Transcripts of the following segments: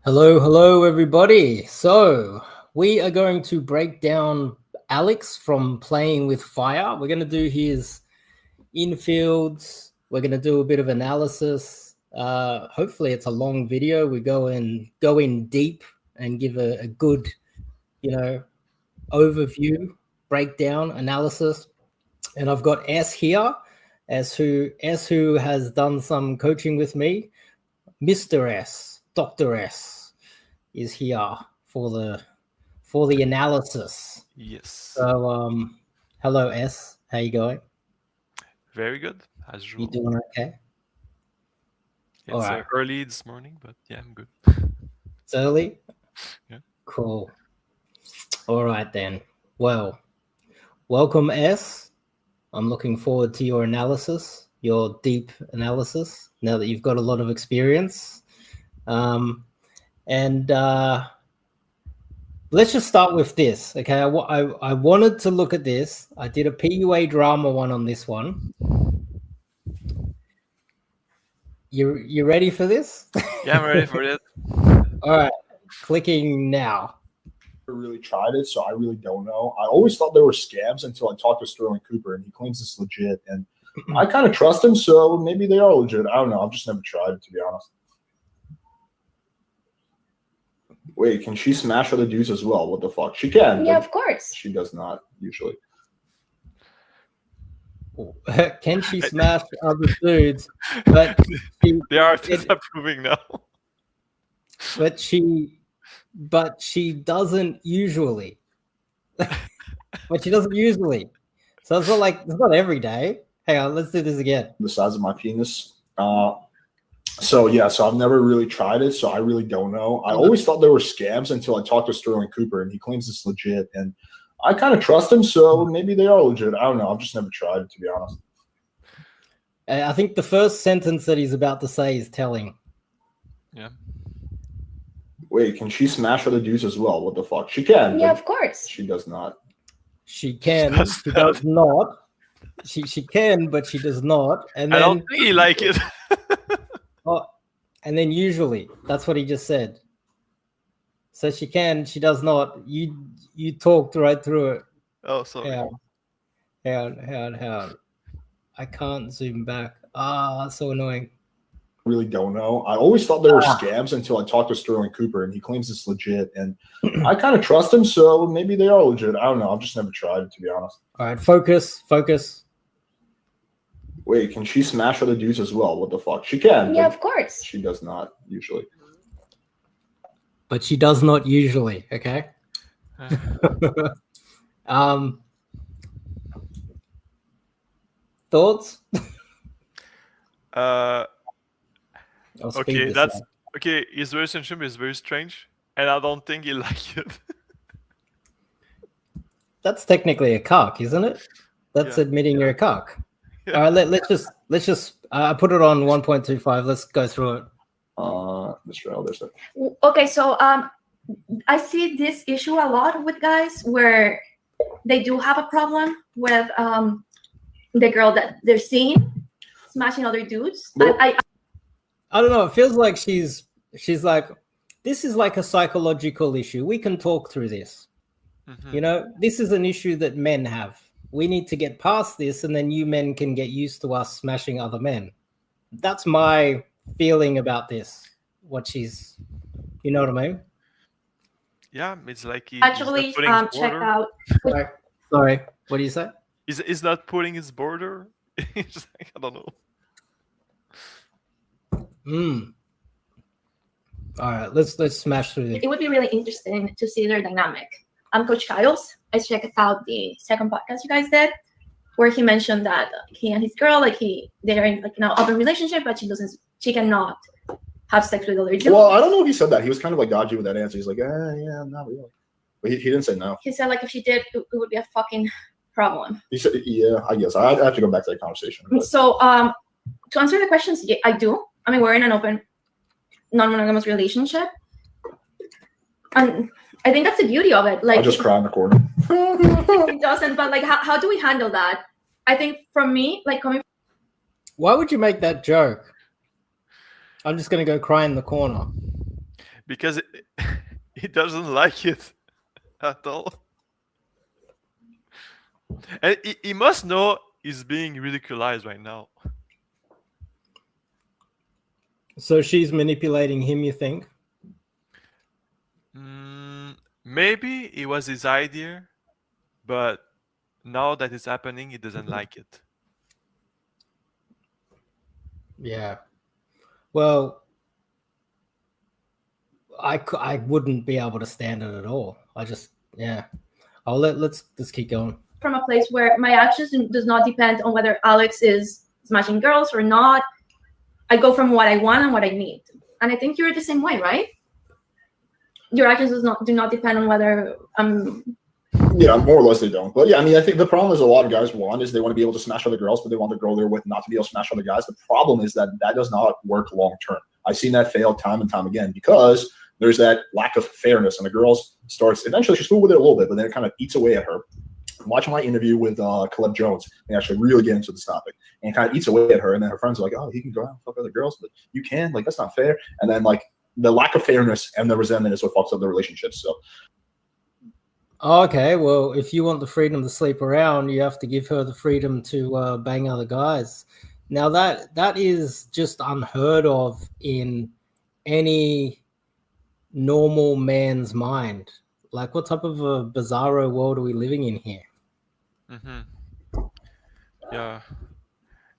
Hello, everybody. So we are going to break down Alex from Playing with Fire. We're going to do his infields. We're going to do a bit of analysis. Hopefully, it's a long video. We go in deep and give a good, overview, breakdown, analysis. And I've got S here, who has done some coaching with me. Mr. S, Dr. S is here for the analysis. Yes. So hello S, how you going? Very good, as usual. You doing okay? It's early this morning, but yeah, I'm good. It's early? Yeah. Cool. All right then. Well, welcome S. I'm looking forward to your analysis, your deep analysis, now that you've got a lot of experience. Let's just start with this, okay? I wanted to look at this. I did a PUA drama one on this one. You ready for this? Yeah, I'm ready for it. All right, clicking now. Really tried it, so I really don't know. I always thought they were scams until I talked to Sterling Cooper, and he claims it's legit, and I kind of trust him, so maybe they are legit. I don't know. I've just never tried it, to be honest. Wait, can she smash other dudes as well? What the fuck? She can. Yeah, of course. She does not, usually. Can she smash other dudes? But they are disapproving now. But she doesn't usually. But she doesn't usually. So it's not every day. Hang on, let's do this again. The size of my penis. So I've never really tried it, so I really don't know. I always thought they were scams until I talked to Sterling Cooper, and he claims it's legit, and I kind of trust him, so maybe they are legit. I don't know. I've just never tried it, to be honest. I think the first sentence that he's about to say is telling. Yeah. Wait, can she smash other dudes as well? What the fuck? She can. Yeah, of course. She does not. She can. She does not. She can, but she does not. And then, I don't really like it. And then usually, that's what he just said. So she can, she does not. You talked right through it. Oh, sorry. Hang on. I can't zoom back. So annoying. Really don't know. I always thought they were scams until I talked to Sterling Cooper, and he claims it's legit, and I kind of trust him, so maybe they are legit. I don't know. I've just never tried it, to be honest. All right, focus. Wait, can she smash other dudes as well? What the fuck? She can. Yeah, of course. She does not, usually. But she does not usually, okay? Thoughts? Okay. His relationship is very strange, and I don't think he likes it. That's technically a cuck, isn't it? That's admitting you're a cuck. Yeah. All right, let's just put it on 1.25. Let's go through it. Okay, so I see this issue a lot with guys where they do have a problem with the girl that they're seeing smashing other dudes. I don't know. It feels like she's like, this is like a psychological issue. We can talk through this. Mm-hmm. This is an issue that men have. We need to get past this, and then you men can get used to us smashing other men. That's my feeling about this. What she's, you know what I mean? Yeah, it's like actually check out. Sorry, what do you say? Is not putting his border? It's like, I don't know. All right, let's smash through this. It would be really interesting to see their dynamic. I'm Coach Kyles. I checked out the second podcast you guys did, where he mentioned that he and his girl, they're in an open relationship, but she cannot have sex with other dudes. Well, I don't know if he said that. He was kind of like dodgy with that answer. He's like, yeah, not really. But he didn't say no. He said if she did, it would be a fucking problem. He said, yeah, I guess. I have to go back to that conversation. But. So to answer the questions, yeah, I do. I mean, we're in an open, non-monogamous relationship. And I think that's the beauty of it. I just cry in the corner. It doesn't, but how do we handle that? I think for me, coming. Why would you make that joke? I'm just gonna go cry in the corner. because he doesn't like it at all. And he must know he's being ridiculized right now. So she's manipulating him, you think? Maybe it was his idea, but now that it's happening, he doesn't like it. Yeah. Well, I wouldn't be able to stand it at all. Let's keep going. From a place where my actions does not depend on whether Alex is smashing girls or not. I go from what I want and what I need. And I think you're the same way, right? Your actions do not depend on whether Yeah, more or less they don't. But yeah, I mean, I think the problem is a lot of guys want is they want to be able to smash other girls, but they want the girl they're with not to be able to smash other guys. The problem is that does not work long term. I've seen that fail time and time again because there's that lack of fairness, and the girls starts eventually she's cool with it a little bit, but then it kind of eats away at her. Watch my interview with Caleb Jones and actually really get into this topic, and it kind of eats away at her. And then her friends are like, "Oh, he can go out and fuck other girls, but you can like that's not fair." And then like the lack of fairness and the resentment is what fucks up the relationships. So. Okay, well, if you want the freedom to sleep around, you have to give her the freedom to bang other guys. Now that is just unheard of in any normal man's mind. Like, what type of a bizarro world are we living in here? Yeah.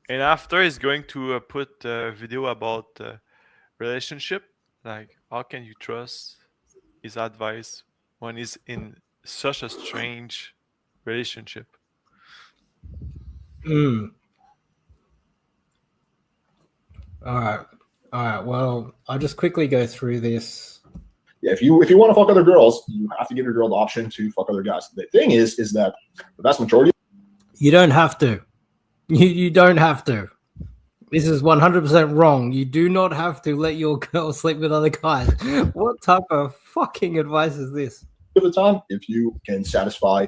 And after he's going to put a video about relationship, like how can you trust his advice when he's in such a strange relationship? All right. Well, I'll just quickly go through this. Yeah, if you want to fuck other girls, you have to give your girl the option to fuck other guys. The thing is that the vast majority. You don't have to. You don't have to. This is 100% wrong. You do not have to let your girl sleep with other guys. What type of fucking advice is this? Of the time, if you can satisfy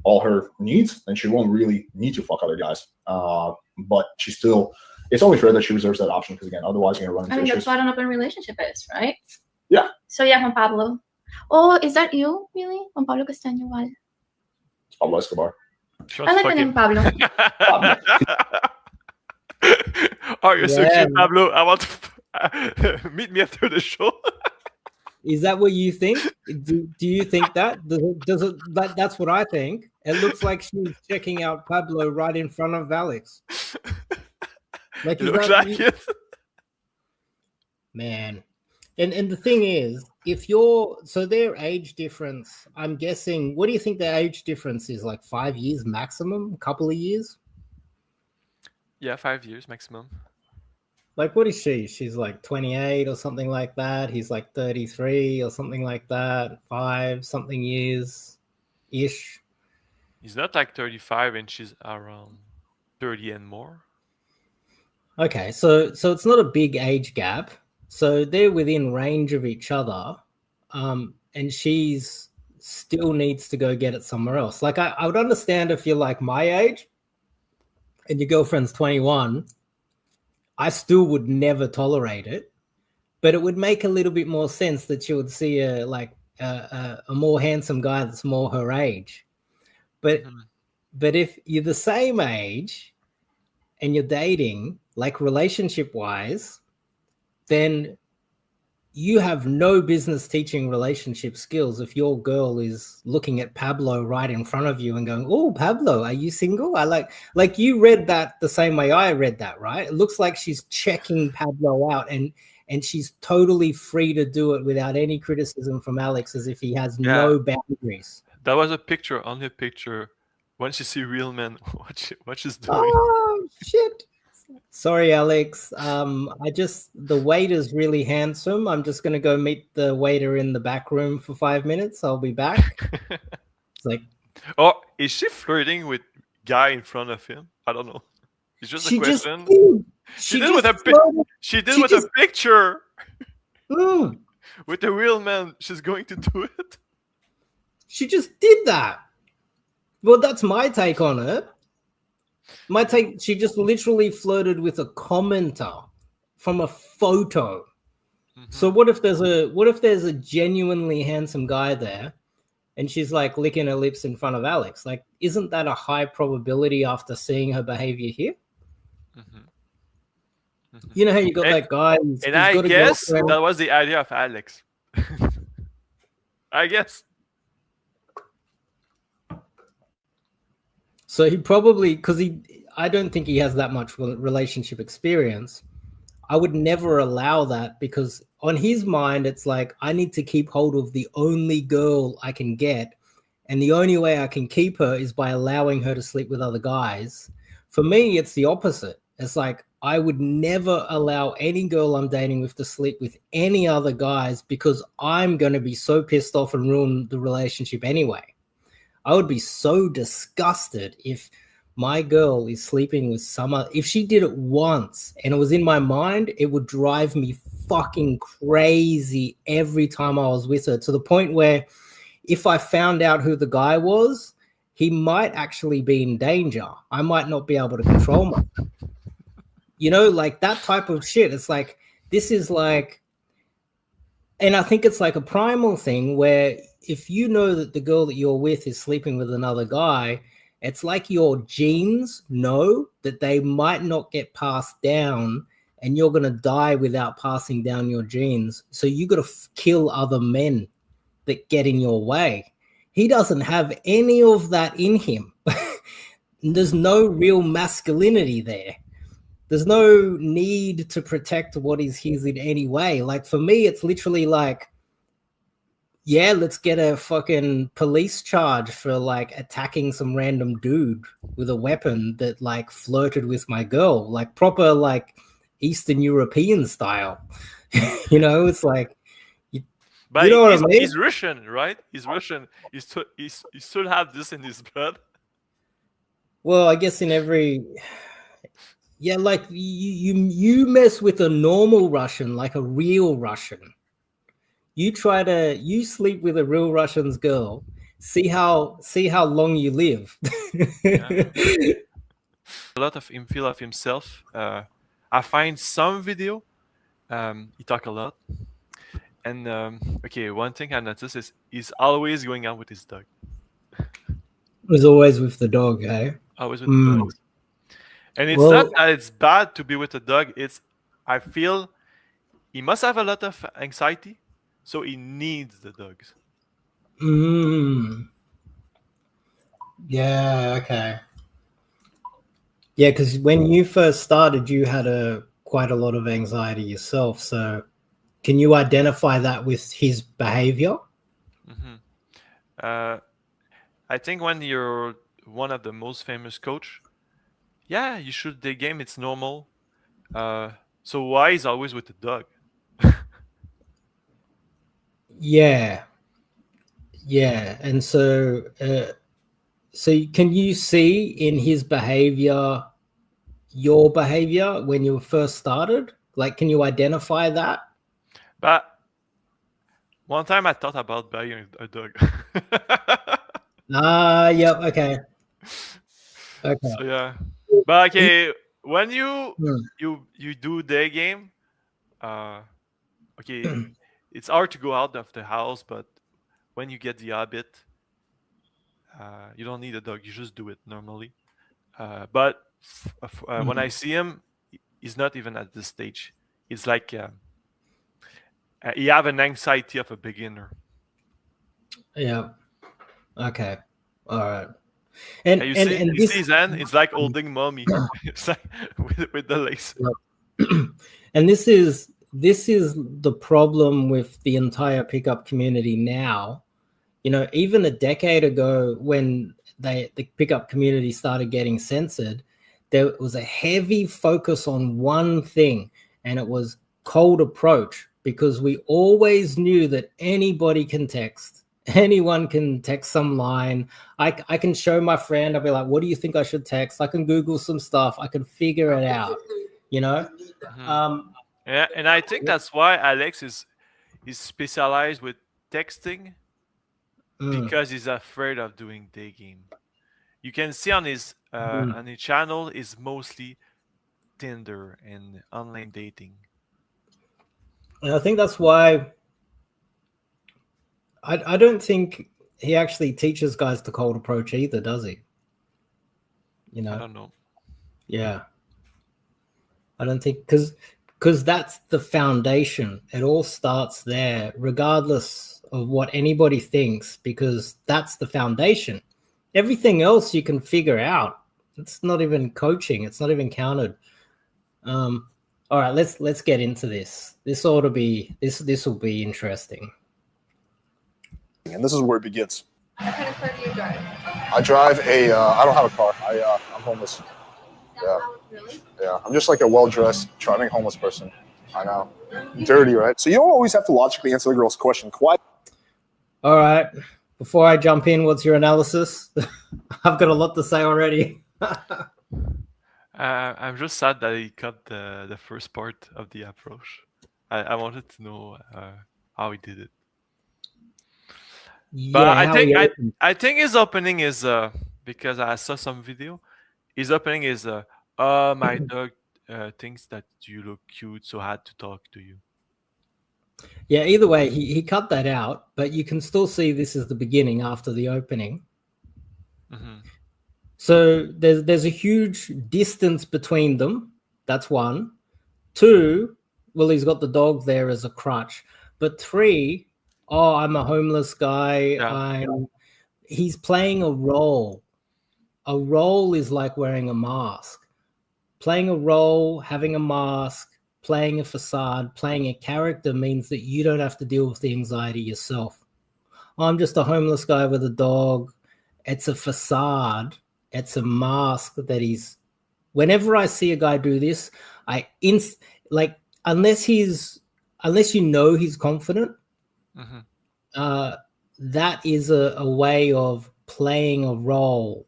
all her needs, then she won't really need to fuck other guys. But she still, it's only fair that she reserves that option because again, otherwise you're gonna run into issues. That's what an open relationship is, right? Yeah. So yeah, Juan Pablo. Oh, is that you really? Juan Pablo Castaño Val. It's Pablo Escobar. I like the name Pablo. Oh, you're so cute, Pablo. I want to meet me after the show. Is that what you think? Do you think that? Does it that's what I think. It looks like she's checking out Pablo right in front of Alex. Like, it looks like it. Man. And the thing is, so their age difference, I'm guessing, what do you think their age difference is? Like 5 years maximum? A couple of years? Yeah, 5 years maximum. Like, what is she? She's like 28 or something like that. He's like 33 or something like that. 5 something years-ish. He's not like 35 and she's around 30 and more. Okay, so it's not a big age gap. So they're within range of each other. And she's still needs to go get it somewhere else. Like, I would understand if you're like my age and your girlfriend's 21, I still would never tolerate it, but it would make a little bit more sense that she would see a more handsome guy that's more her age. But if you're the same age and you're dating, like relationship wise, then you have no business teaching relationship skills if your girl is looking at Pablo right in front of you and going, "Oh, Pablo, are you single?" I like you read that the same way I read that, right? It looks like she's checking Pablo out and she's totally free to do it without any criticism from Alex, as if he has no boundaries. That was a picture, only a picture. Once you see real men, what she's doing. Oh shit. Sorry, Alex. The waiter's really handsome. I'm just going to go meet the waiter in the back room for 5 minutes. I'll be back. It's like, oh, is she flirting with guy in front of him? I don't know. It's just a question. She did with a picture. With a real man, she's going to do it. She just did that. Well, that's my take on it. My take, she just literally flirted with a commenter from a photo. So what if there's a genuinely handsome guy there, and she's like licking her lips in front of Alex? Like, isn't that a high probability after seeing her behavior here? You know how you got that guy, and I guess that was the idea of Alex. I guess. So he probably, because I don't think he has that much relationship experience. I would never allow that, because on his mind, it's like, I need to keep hold of the only girl I can get. And the only way I can keep her is by allowing her to sleep with other guys. For me, it's the opposite. It's like, I would never allow any girl I'm dating with to sleep with any other guys, because I'm going to be so pissed off and ruin the relationship anyway. I would be so disgusted if my girl is sleeping with if she did it once and it was in my mind, it would drive me fucking crazy every time I was with her, to the point where if I found out who the guy was, he might actually be in danger. I might not be able to control myself. You know, like that type of shit. It's like, this is like, and I think it's like a primal thing where if you know that the girl that you're with is sleeping with another guy, it's like your genes know that they might not get passed down, and you're going to die without passing down your genes. So you got to kill other men that get in your way. He doesn't have any of that in him. There's no real masculinity there. There's no need to protect what is his in any way. Like, for me, it's literally like, yeah, let's get a fucking police charge for like attacking some random dude with a weapon that like flirted with my girl, like proper like Eastern European style. You know, it's like, but you know what I mean? He's Russian, right? He's Russian. He still have this in his blood. Well, I guess in every... Yeah, like you mess with a normal Russian, like a real Russian. You sleep with a real Russian's girl. See how long you live. Yeah. A lot of him feel of himself. I find some video. He talk a lot, and okay, one thing I noticed is he's always going out with his dog. Was always with the dog, eh? Always with the dog. And it's not that it's bad to be with a dog. I feel he must have a lot of anxiety, so he needs the dogs. Yeah, okay. Yeah, because when you first started, you had quite a lot of anxiety yourself. So can you identify that with his behavior? I think when you're one of the most famous coach, yeah, you should Daygame. It's normal. So why is always with the dog? Yeah. And so can you see in his behavior your behavior when you first started? Like, can you identify that? But one time I thought about buying a dog. Yep, okay. So yeah, but okay, when you do Daygame, okay, it's hard to go out of the house, but when you get the habit, you don't need a dog. You just do it normally. But when I see him, he's not even at this stage. It's like he have an anxiety of a beginner. Yeah. Okay. All right. And you this, see his hand? It's like holding mommy. It's like with the lace. And this is the problem with the entire pickup community now. You know, even a decade ago, when the pickup community started getting censored, there was a heavy focus on one thing, and it was cold approach, because we always knew that anybody can text. Anyone can text some line. I can show my friend. I'll be like, what do you think I should text? I can Google some stuff. I can figure it out, you know? Yeah, and I think that's why Alex is specialized with texting, because he's afraid of doing Daygame. You can see on his channel is mostly Tinder and online dating. And I think that's why I don't think he actually teaches guys the cold approach either, does he? You know? I don't know. Yeah. I don't think because that's the foundation. It all starts there, regardless of what anybody thinks, because that's the foundation. Everything else you can figure out. It's not even coaching. It's not even counted. All right, let's get into this. This ought to be this will be interesting. And this is where it begins. What kind of car do you drive? I drive a. I don't have a car. I'm homeless. Yeah. Really? Yeah. I'm just like a well-dressed, charming homeless person. I know. Dirty, right? So you don't always have to logically answer the girl's question. Quite. All right. Before I jump in, what's your analysis? I've got a lot to say already. I'm just sad that he cut the first part of the approach. I wanted to know how he did it. But I think his opening is because I saw some video. His opening is my dog thinks that you look cute, so I had to talk to you. Yeah, either way, he cut that out, but you can still see this is the beginning after the opening. Mm-hmm. So there's a huge distance between them. That's one. Two, well, he's got the dog there as a crutch. But three, oh, I'm a homeless guy. Yeah. He's playing a role. A role is like wearing a mask. Playing a role, having a mask, playing a facade, playing a character means that you don't have to deal with the anxiety yourself. I'm just a homeless guy with a dog. It's a facade. It's a mask that he's. Whenever I see a guy do this, unless you know he's confident, mm-hmm. That is a way of playing a role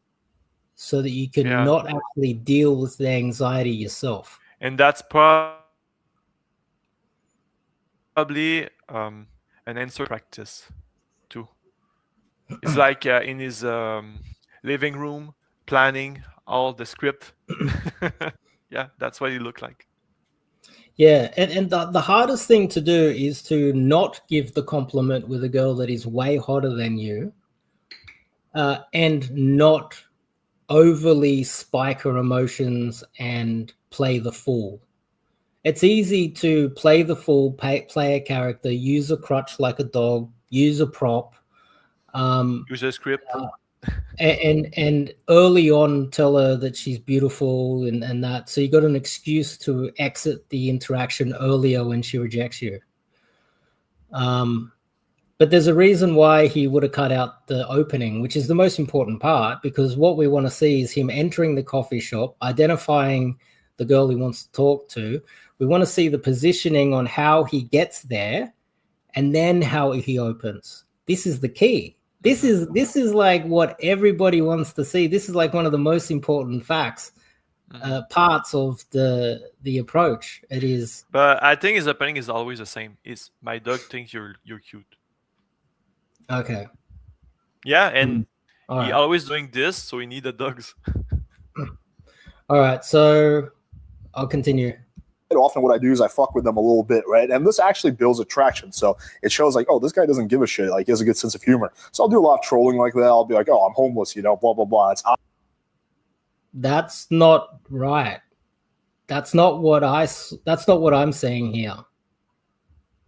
so that you can not actually deal with the anxiety yourself. And that's probably an answer practice too. It's like in his living room planning all the script. Yeah, that's what he looked like. Yeah, and the hardest thing to do is to not give the compliment with a girl that is way hotter than you, and not overly spike her emotions and play the fool. It's easy to play the fool, play a character, use a crutch like a dog, use a prop, use a script, and early on tell her that she's beautiful and that. So you got an excuse to exit the interaction earlier when she rejects you. But there's a reason why he would have cut out the opening, which is the most important part, because what we want to see is him entering the coffee shop, identifying the girl he wants to talk to. We want to see the positioning on how he gets there and then how he opens. This is the key. This is like what everybody wants to see. This is like one of the most important facts, parts of the approach. It is. But I think his opening is always the same. It's my dog thinks you're cute. Okay. Yeah, and All he always doing this, so we need the dogs. All right, so I'll continue. Often what I do is I fuck with them a little bit, right? And this actually builds attraction. So it shows like, oh, this guy doesn't give a shit. Like, he has a good sense of humor. So I'll do a lot of trolling like that. I'll be like, oh, I'm homeless, blah, blah, blah. That's not right. That's not what I'm saying here.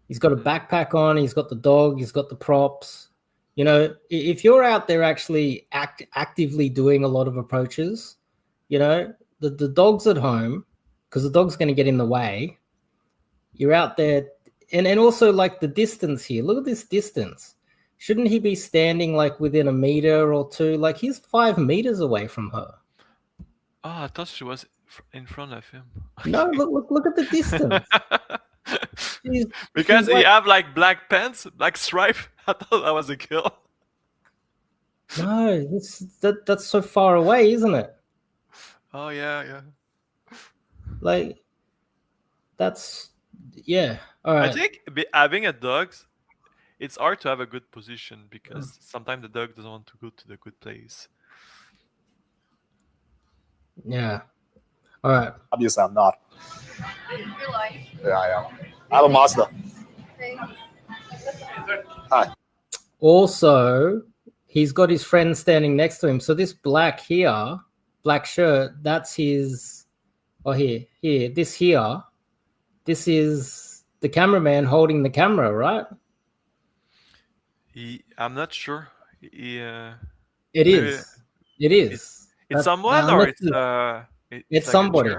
He's got a backpack on. He's got the dog. He's got the props. If you're out there actually actively doing a lot of approaches, the dog's at home, because the dog's going to get in the way. You're out there. And also, like, the distance here. Look at this distance. Shouldn't he be standing, like, within a meter or two? Like, he's 5 meters away from her. Oh, I thought she was in front of him. No, look at the distance. Because he have, like, black pants, black stripe. I thought that was a kill. No, that's so far away, isn't it? Oh, yeah. Like, that's, yeah. All right. I think having a dog, it's hard to have a good position because sometimes the dog doesn't want to go to the good place. Yeah. All right. Obviously, I'm not. In real life. Yeah, I am. I have a Mazda. Hi. Also, he's got his friend standing next to him. So this black shirt, that's his. Oh, here. This is the cameraman holding the camera, right? I'm not sure. It is. It's someone or it's like somebody.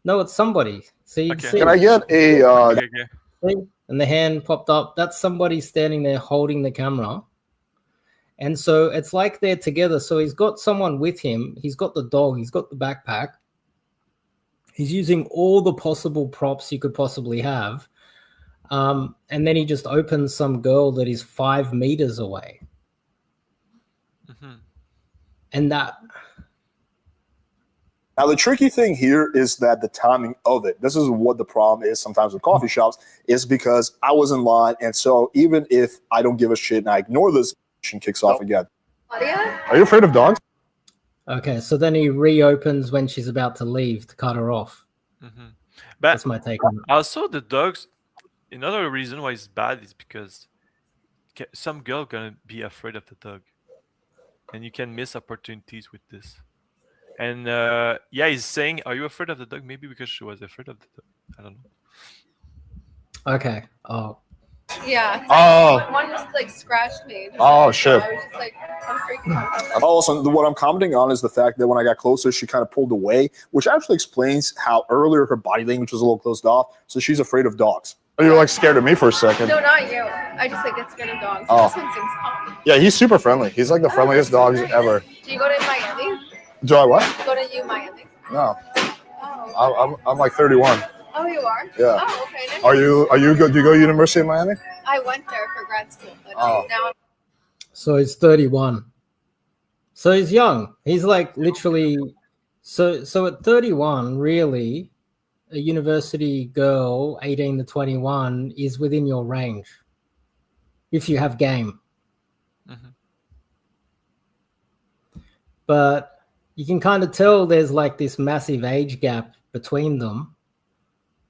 No, it's somebody. See, Can I get a? Okay. See? And the hand popped up. That's somebody standing there holding the camera. And so it's like they're together. So he's got someone with him. He's got the dog. He's got the backpack. He's using all the possible props you could possibly have. And then he just opens some girl that is 5 meters away. And that... Now, the tricky thing here is that the timing of it. This is what the problem is sometimes with coffee shops, is because I was in line. And so even if I don't give a shit and I ignore this, kicks off again. Are you afraid of dogs? Okay, so then he reopens when she's about to leave to cut her off. But that's my take on it. Also, the dogs, another reason why it's bad is because some girl gonna be afraid of the dog. And you can miss opportunities with this. And he's saying, are you afraid of the dog? Maybe because she was afraid of the dog. I don't know. Okay. Oh. Yeah. One just like scratched me. Shit. I was just like, I'm freaking out. Also, what I'm commenting on is the fact that when I got closer, she kind of pulled away, which actually explains how earlier her body language was a little closed off. So she's afraid of dogs. Oh, you were like scared of me for a second. No, not you. I just like get scared of dogs. Oh. This one seems calm. Yeah, he's super friendly. He's like the friendliest dog ever. Do you go to Miami? Do I what? Go to Miami? No. Oh. I'm like 31. Oh, you are? Yeah. Oh, okay. Nice. Are you good? Do you go to University of Miami? I went there for grad school, but now. So he's 31. So he's young. He's like literally. So at 31, really, a university girl, 18 to 21, is within your range. If you have game. But you can kind of tell there's like this massive age gap between them.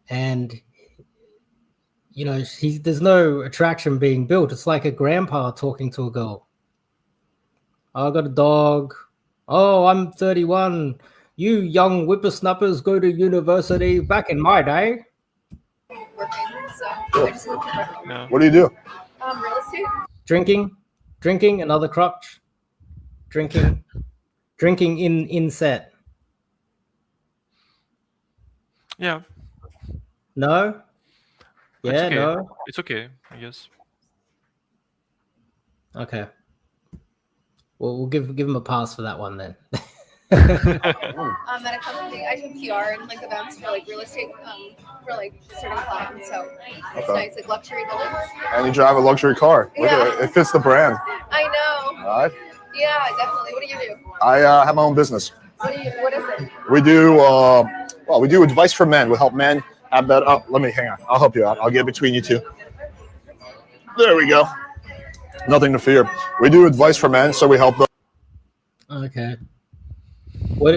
And, you know, there's no attraction being built. It's like a grandpa talking to a girl. I got a dog. Oh, I'm 31. You young whippersnappers go to university back in my day. Working, so I just looked at No. What do you do? real estate. Drinking, another crutch. Drinking in set. Yeah. No? It's Yeah, okay. no? It's okay, I guess. Okay. Well, we'll give him a pass for that one then. At a company, I do PR and like events for like real estate for like certain clients. So it's nice, like luxury buildings. And you drive a luxury car. Look Yeah. at it. It fits the brand. I know. All right. Yeah, definitely. What do you do? I have my own business. What is it? We do we do advice for men. We help men have better. Oh, let me hang on. I'll help you out. I'll get between you two. There we go. Nothing to fear. We do advice for men, so we help them. Okay. What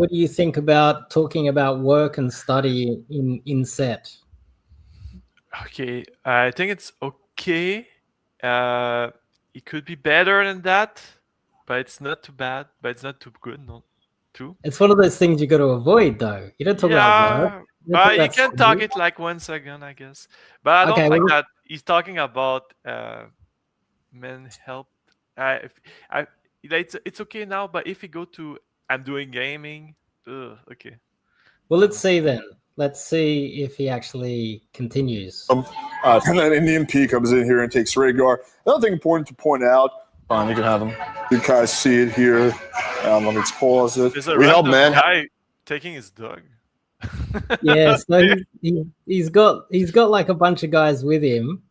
do you think about talking about work and study in set? Okay, I think it's okay. It could be better than that, but it's not too bad. But it's not too good, not too. It's one of those things you got to avoid, though. You don't talk about work. You can talk it like once again, I guess. But I don't like that. He's talking about men help. It's okay now, but if you go to I'm doing gaming, okay. Well, let's see then. Let's see if he actually continues. And then Indian P comes in here and takes Rhaegar. Another thing important to point out. Fine, you can have him. You guys see it here. Let me pause it. There's a we help men. Guy taking his dog. Yeah, so he's got like a bunch of guys with him.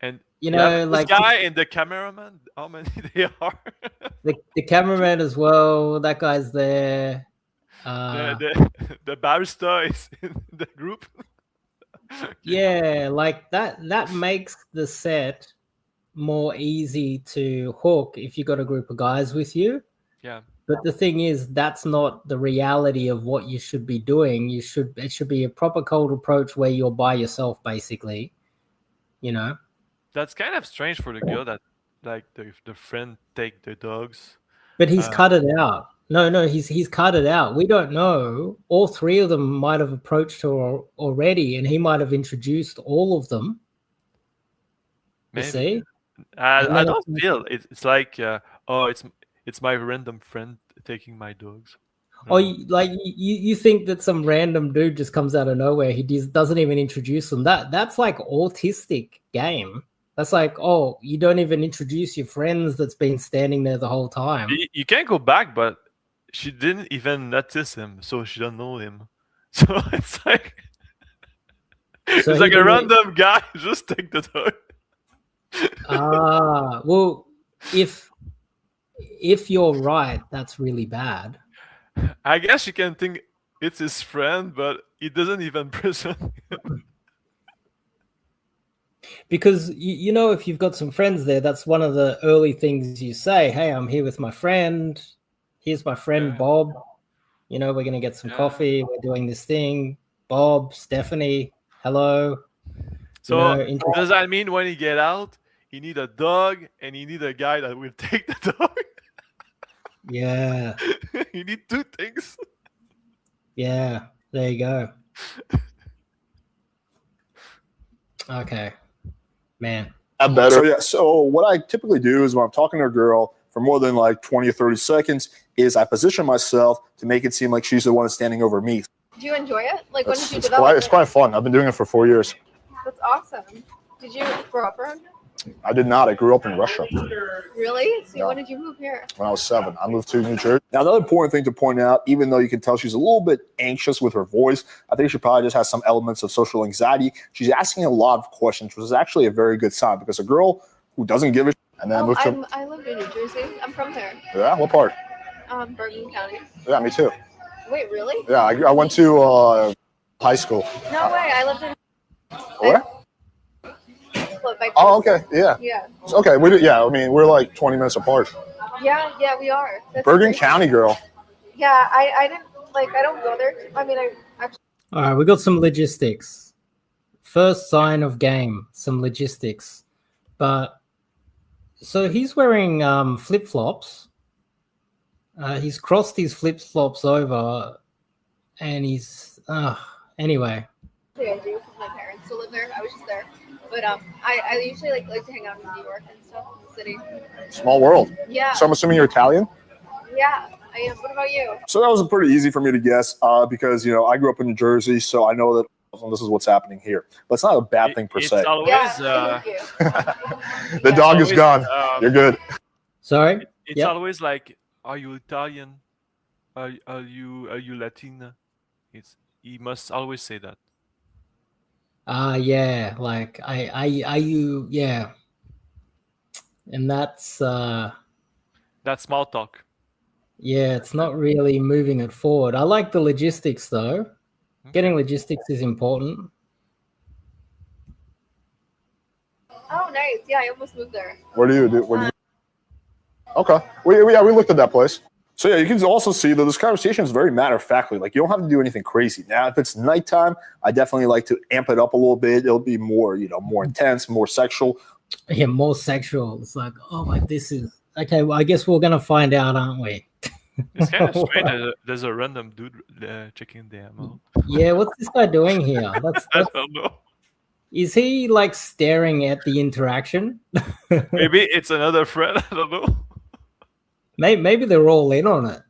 And you know, like this guy and the cameraman, how many they are? the cameraman as well. That guy's there. The barrister is in the group. Yeah, like that makes the set more easy to hook if you got a group of guys with you. Yeah. But the thing is, that's not the reality of what you should be doing. It should be a proper cold approach where you're by yourself, basically. You know. That's kind of strange for the girl that like the friend take the dogs. But he's cut it out. No, he's cut it out. We don't know. All three of them might have approached her already, and he might have introduced all of them. Maybe. You see? I don't feel it's like it's my random friend taking my dogs. Or you think that some random dude just comes out of nowhere? He doesn't even introduce them. That's like autistic game. That's like, oh, you don't even introduce your friends that's been standing there the whole time. You can't go back, but she didn't even notice him, so she don't know him. So it's like it's like a random guy just take the dog. Well, if you're right, that's really bad. I guess you can think it's his friend, but he doesn't even present him. Because you know, if you've got some friends there, that's one of the early things you say. Hey, I'm here with my friend. Here's my friend Bob. You know, we're gonna get some coffee. We're doing this thing. Bob, Stephanie, hello. So does that mean when he get out, he need a dog and he need a guy that will take the dog? Yeah. You need two things. Yeah, there you go. Okay. Man. Better. So what I typically do is when I'm talking to a girl for more than like 20 or 30 seconds is I position myself to make it seem like she's the one standing over me. Do you enjoy it? Like, when did you develop It's quite fun. I've been doing it for 4 years. That's awesome. Did you grow up around here? I did not. I grew up in Russia. Really? So when did you move here? When I was 7. I moved to New Jersey. Now, another important thing to point out, even though you can tell she's a little bit anxious with her voice, I think she probably just has some elements of social anxiety. She's asking a lot of questions, which is actually a very good sign because a girl who doesn't give a shit and then moved to... I lived in New Jersey. I'm from there. Yeah? What part? Bergen County. Yeah, me too. Wait, really? Yeah, I went to high school. No way. I lived in... Where? Oh, okay. Yeah. Yeah. Okay. I mean, we're like 20 minutes apart. Yeah, we are. That's Bergen crazy. County girl. Yeah, I didn't I don't go there. I mean, I actually. All right, we got some logistics. First sign of game, some logistics. But so he's wearing flip-flops. He's crossed his flip-flops over, and he's anyway. I do because my parents still live there. I was just there. But I usually like to hang out in New York and stuff in the city. Small world. Yeah. So I'm assuming you're Italian? Yeah, I am. What about you? So that was pretty easy for me to guess because, I grew up in New Jersey, so I know that this is what's happening here. But it's not a bad thing per se. It's always, the dog is gone. You're good. Sorry? It's always like, are you Italian? Are you Latina? He must always say that. Yeah, like you, yeah. And that's small talk. Yeah, it's not really moving it forward. I like the logistics though. Okay. Getting logistics is important. Oh, nice. Yeah, I almost moved there. What do you do? Okay. We looked at that place. So yeah, you can also see that this conversation is very matter-of-factly. Like, you don't have to do anything crazy. Now, if it's nighttime, I definitely like to amp it up a little bit. It'll be more, more intense, more sexual. Yeah, more sexual. It's like, oh, like this is okay. Well, I guess we're gonna find out, aren't we? It's kind of strange. There's a random dude checking the ammo. Yeah, what's this guy doing here? That's I don't know. Is he like staring at the interaction? Maybe it's another friend. I don't know. Maybe they're all in on it.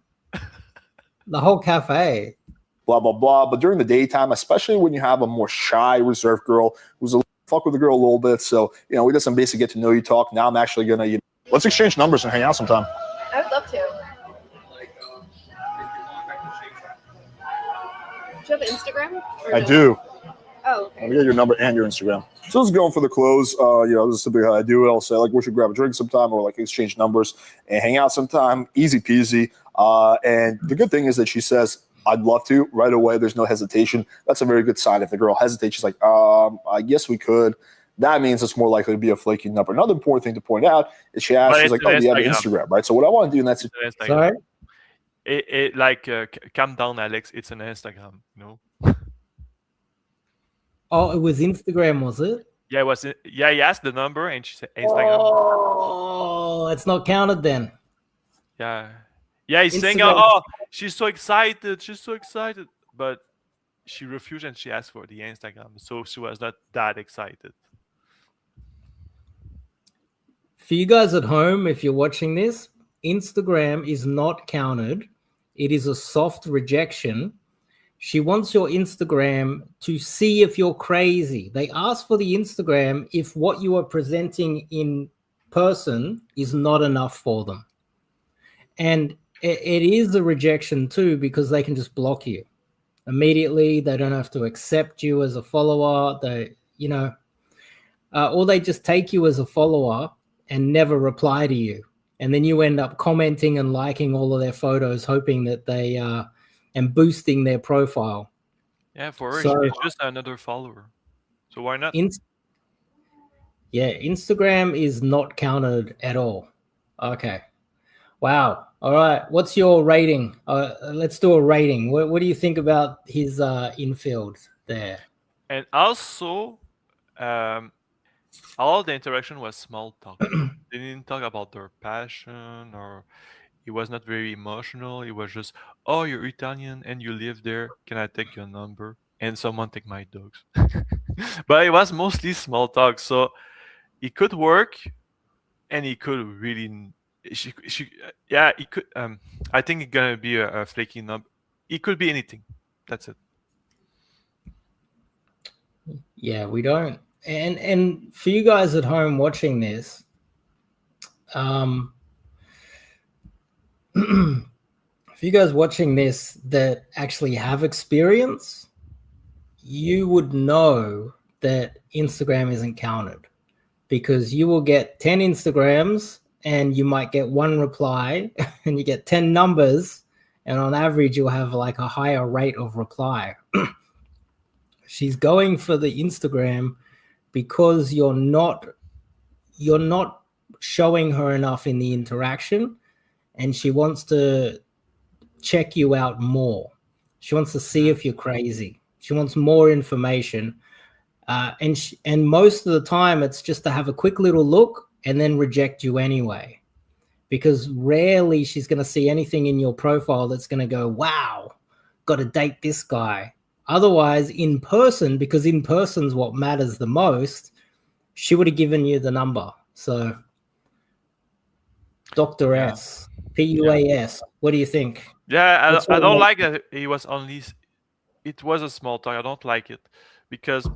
The whole cafe. Blah, blah, blah. But during the daytime, especially when you have a more shy, reserved girl who's fuck with the girl a little bit. So, we did some basic get to know you talk. Now I'm actually going to, let's exchange numbers and hang out sometime. I would love to. Do you have Instagram? I do. Oh, okay. Let me get your number and your Instagram. So this is going for the close. This is typically how I do it. I'll say, like, we should grab a drink sometime or, like, exchange numbers and hang out sometime. Easy peasy. And the good thing is that she says, I'd love to right away. There's no hesitation. That's a very good sign. If the girl hesitates, she's like, I guess we could. That means it's more likely to be a flaky number. Another important thing to point out is she's like, oh, do you have an Instagram, right? So what I want to do in that situation. Sorry? calm down, Alex. It's an Instagram, Oh, it was Instagram, was it? Yeah, it was. Yeah, he asked the number, and she said Instagram. Oh, it's not counted then. Yeah, he's saying, Instagram. "Oh, she's so excited," but she refused and she asked for the Instagram, so she was not that excited. For you guys at home, if you're watching this, Instagram is not counted. It is a soft rejection. She wants your Instagram to see if you're crazy. They ask for the Instagram if what you are presenting in person is not enough for them. And it is a rejection too, because they can just block you immediately. They don't have to accept you as a follower. Or they just take you as a follower and never reply to you. And then you end up commenting and liking all of their photos, hoping that they and boosting their profile. Yeah, for her, she's just another follower. So why not? Instagram is not counted at all. Okay. Wow. All right. What's your rating? Let's do a rating. What do you think about his infield there? And also, all the interaction was small talk. They didn't talk about their passion, or it was not very emotional. It was just, "Oh, you're Italian and you live there. Can I take your number? And someone take my dogs." But it was mostly small talk, so it could work, and it could really. It could. I think it's gonna be a flaky number. It could be anything. That's it. Yeah, we don't. And for you guys at home watching this, for you guys watching this that actually have experience, you would know that Instagram isn't counted, because you will get 10 Instagrams and you might get one reply and you get 10 numbers, and on average you'll have like a higher rate of reply. She's going for the Instagram because you're not showing her enough in the interaction, and she wants to check you out more. She wants to see if you're crazy. She wants more information. And most of the time it's just to have a quick little look and then reject you anyway, because rarely she's going to see anything in your profile that's going to go, wow, got to date this guy. Otherwise, in person, because in person's what matters the most, she would have given you the number. So Dr. S, PUAS, what do you think? Yeah, I don't like that it was only, it was a small talk. I don't like it because,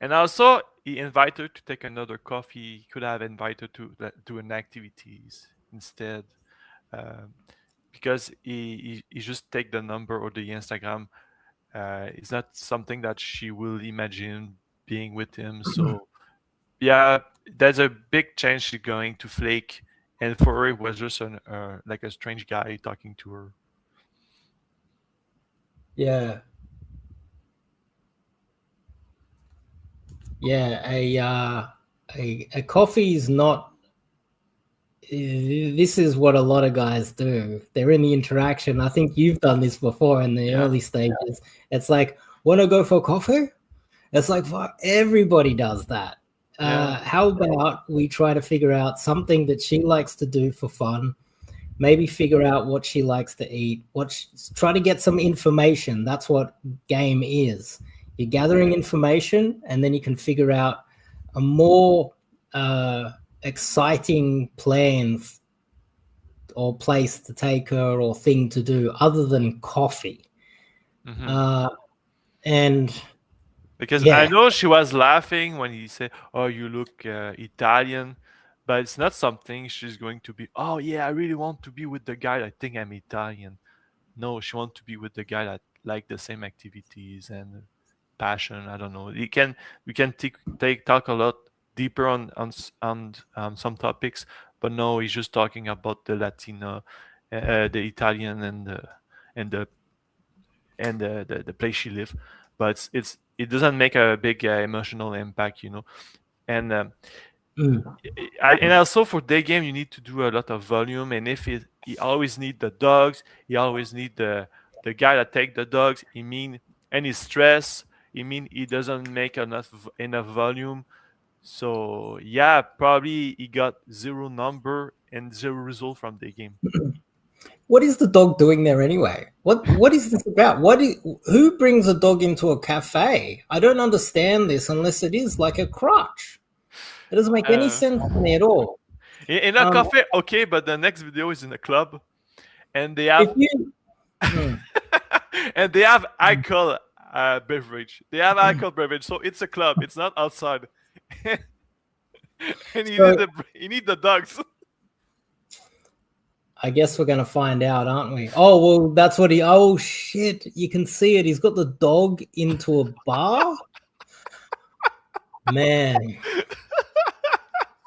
and also he invited her to take another coffee. He could have invited her to do an activities instead, because he just take the number or the Instagram. It's not something that she will imagine being with him. So yeah, there's a big chance she's going to flake. And for her, it was just like a strange guy talking to her. Yeah. Yeah, a coffee is not. This is what a lot of guys do. They're in the interaction. I think you've done this before in the early stages. It's like, want to go for coffee? It's like, fuck, everybody does that. How about we try to figure out something that she likes to do for fun? Maybe figure out what she likes to eat. Try to get some information. That's what game is. You're gathering information, and then you can figure out a more exciting plan or place to take her or thing to do other than coffee. And because I know she was laughing when he said, "Oh, you look Italian," but it's not something she's going to be, "Oh yeah, I really want to be with the guy. I think I'm Italian." No, she wants to be with the guy that like the same activities and passion. I don't know. We can talk a lot deeper on some topics, but no, he's just talking about the Latino, the Italian, and the place she lives. But it doesn't make a big emotional impact, and And also for Daygame, you need to do a lot of volume. And if he always need the dogs, he always need the guy that take the dogs. He mean any stress. He mean he doesn't make enough volume. So yeah, probably he got 0 number and 0 result from the game. What is the dog doing there anyway? What is this about? Who brings a dog into a cafe? I don't understand this unless it is like a crutch. It doesn't make any sense to me at all. In a cafe, okay, but the next video is in a club, and they have and they have alcohol beverage. They have alcohol beverage, so it's a club. It's not outside. And you need the dogs. I guess we're gonna find out, aren't we? Oh well, that's what he. Oh shit! You can see it. He's got the dog into a bar. Man.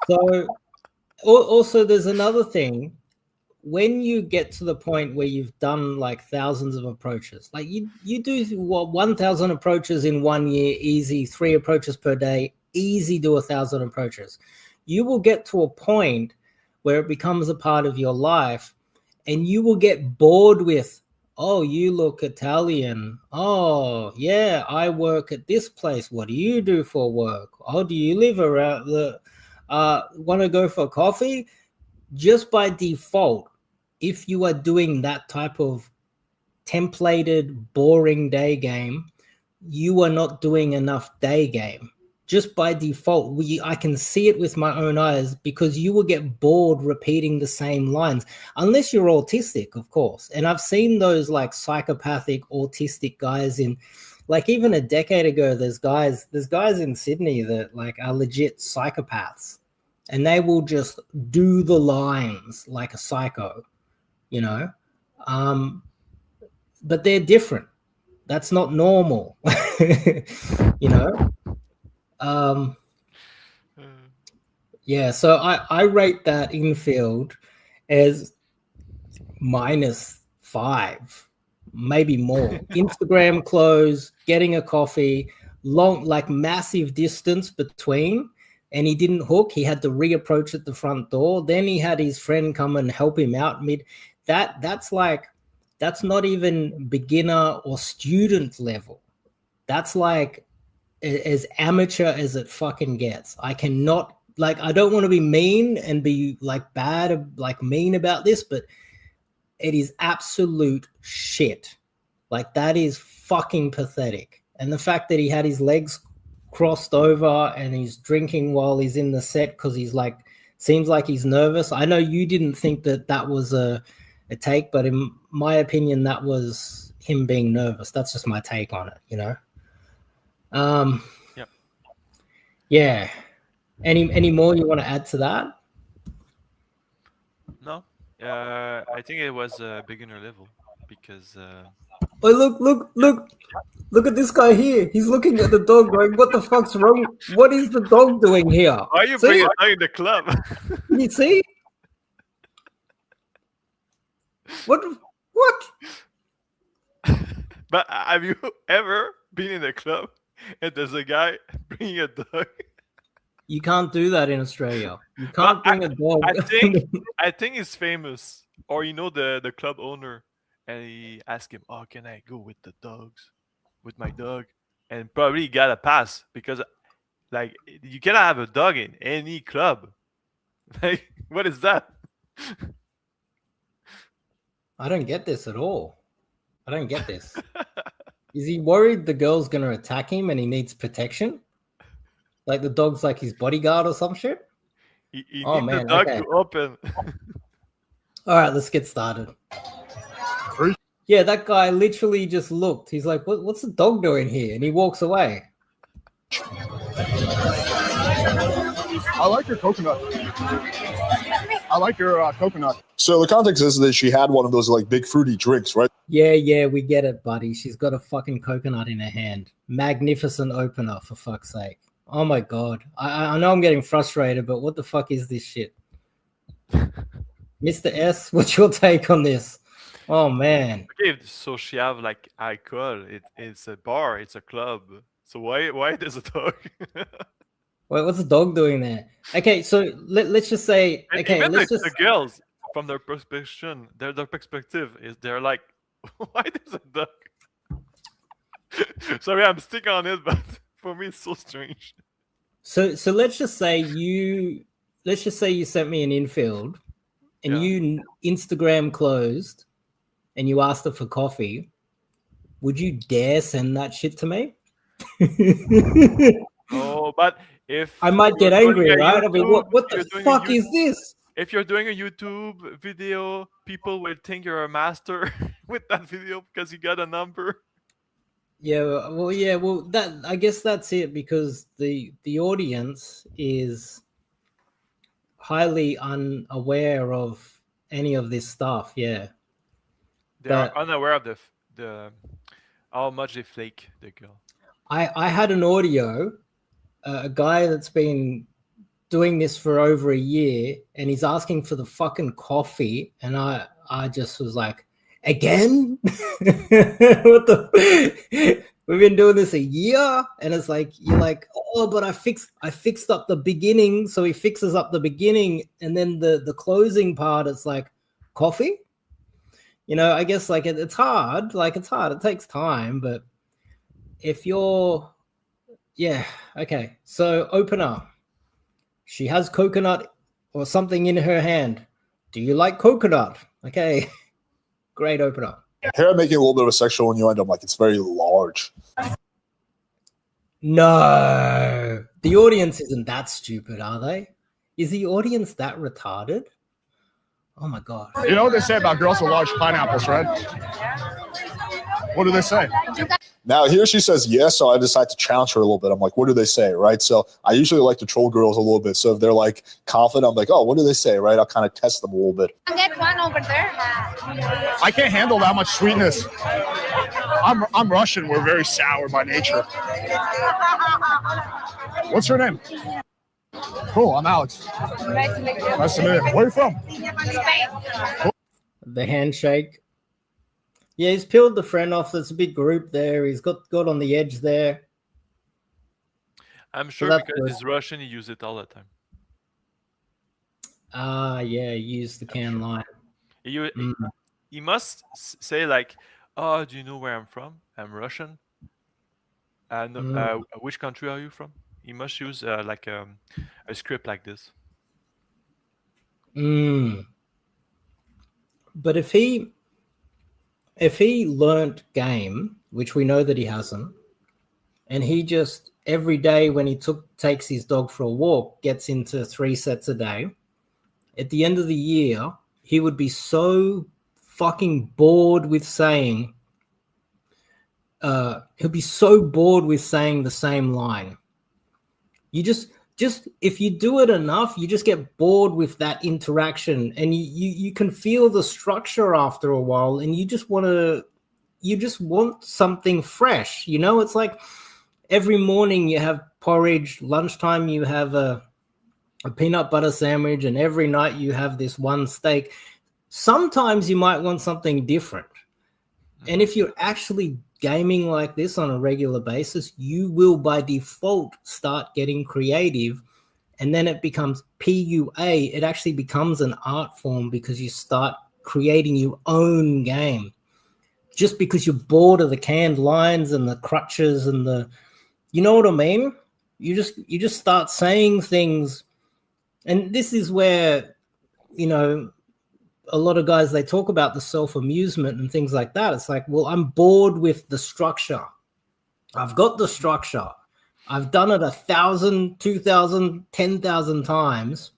So, also, there's another thing. When you get to the point where you've done like thousands of approaches, like you do 1,000 approaches in 1 year, easy, 3 approaches per day, easy, do 1,000 approaches. You will get to a point where it becomes a part of your life and you will get bored with, oh, you look Italian. Oh, yeah, I work at this place. What do you do for work? Oh, do you live around the, want to go for coffee? Just by default, if you are doing that type of templated, boring day game, you are not doing enough day game. Just by default, I can see it with my own eyes because you will get bored repeating the same lines, unless you're autistic, of course. And I've seen those like psychopathic autistic guys in, like even a decade ago, there's guys in Sydney that like are legit psychopaths, and they will just do the lines like a psycho, you know. But they're different. That's not normal, you know. Yeah, so I rate that infield as -5, maybe more. Instagram close, getting a coffee, long, like massive distance between, and he didn't hook. He had to reapproach at the front door. Then he had his friend come and help him out mid. That's not even beginner or student level. That's like as amateur as it fucking gets. I cannot, like, I don't want to be mean and be like bad, like mean about this, but it is absolute shit. Like, that is fucking pathetic. And the fact that he had his legs crossed over and he's drinking while he's in the set because he's like, seems like he's nervous. I know you didn't think that was a take, but in my opinion, that was him being nervous. That's just my take on it, you know? Yep. Yeah. Any more you want to add to that? No. I think it was beginner level because. Oh, look at this guy here. He's looking at the dog going, what the fuck's wrong? What is the dog doing here? Why are you bringing it in the club? You see? What? But have you ever been in a club and there's a guy bringing a dog? You can't do that in Australia. You can't bring a dog. I think he's famous, or you know the club owner, and he asked him, "Oh, can I go with the dogs, with my dog?" And probably he got a pass because, like, you cannot have a dog in any club. Like, what is that? I don't get this at all. I don't get this. Is he worried the girl's going to attack him and he needs protection? Like the dog's like his bodyguard or some shit? He needs the dog to open. All right, let's get started. Yeah, that guy literally just looked. He's like, what's the dog doing here? And he walks away. I like your coconut. I like your coconut. So the context is that she had one of those like big fruity drinks, right? Yeah, we get it, buddy. She's got a fucking coconut in her hand. Magnificent opener, for fuck's sake. Oh my God. I know I'm getting frustrated, but what the fuck is this shit? Mr. S, what's your take on this? Oh man. Okay, so she have like alcohol. It's a bar, it's a club. So why there's a dog? Wait, what's the dog doing there? Okay, so let's just say, And okay, even let's the just girls, from their perspective is they're like, why there's a duck? Sorry, I'm sticking on it, but for me it's so strange. so let's just say you sent me an infield, and Yeah. you Instagram closed, and you asked her for coffee. Would you dare send that shit to me? Oh, but if I might you're get doing angry, a right? I mean, YouTube- what you're the doing a fuck is this? If you're doing a YouTube video, people will think you're a master with that video because you got a number. Yeah, well, that I guess that's it, because the audience is highly unaware of any of this stuff. Yeah, They but are unaware of the how much they flake the girl. I had an audio, a guy that's been doing this for over a year, and he's asking for the fucking coffee, and I just was like, again? What the? We've been doing this a year, and it's like, you're like, oh, but I fixed up the beginning. So he fixes up the beginning, and then the closing part, it's like, coffee. I guess like it's hard. Like it's hard. It takes time, but if you're, yeah, okay. So opener, she has coconut or something in her hand. Do you like coconut? Okay, great opener. Here I'm making a little bit of a sexual innuendo. I'm like, it's very large. No, the audience isn't that stupid, are they? Is the audience that retarded? Oh my god. You know what they say about girls with large pineapples, right? What do they say? Now, here she says yes, so I decide to challenge her a little bit. I'm like, what do they say, right? So I usually like to troll girls a little bit. So if they're like confident, I'm like, oh, what do they say, right? I'll kind of test them a little bit. I'll get one over there. I can't handle that much sweetness. I'm Russian. We're very sour by nature. What's her name? Cool, I'm Alex. Nice to meet you. Nice to meet you. Where are you from? Spain. The handshake. Yeah, he's peeled the friend off. There's a big group there. He's got on the edge there. I'm sure that's because good. he's Russian, he uses it all the time. Yeah, use the can line. He must say like, oh, do you know where I'm from? I'm Russian. And which country are you from? He must use like a script like this. But if he learnt game, which we know that he hasn't, and he just every day when he takes his dog for a walk gets into 3 sets a day, at the end of the year he would be so fucking bored with saying he'll be so bored with saying the same line. You just if you do it enough, you just get bored with that interaction, and you can feel the structure after a while, and you just want something fresh. It's like every morning you have porridge, lunchtime you have a peanut butter sandwich, and every night you have this one steak. Sometimes you might want something different. And if you're actually gaming like this on a regular basis, you will by default start getting creative, and then it becomes PUA. It actually becomes an art form because you start creating your own game just because you're bored of the canned lines and the crutches and you know what I mean? You just start saying things, and this is where a lot of guys, they talk about the self-amusement and things like that. It's like, well, I'm bored with the structure. I've got the structure. I've done it 1,000, 2,000, 10,000 times.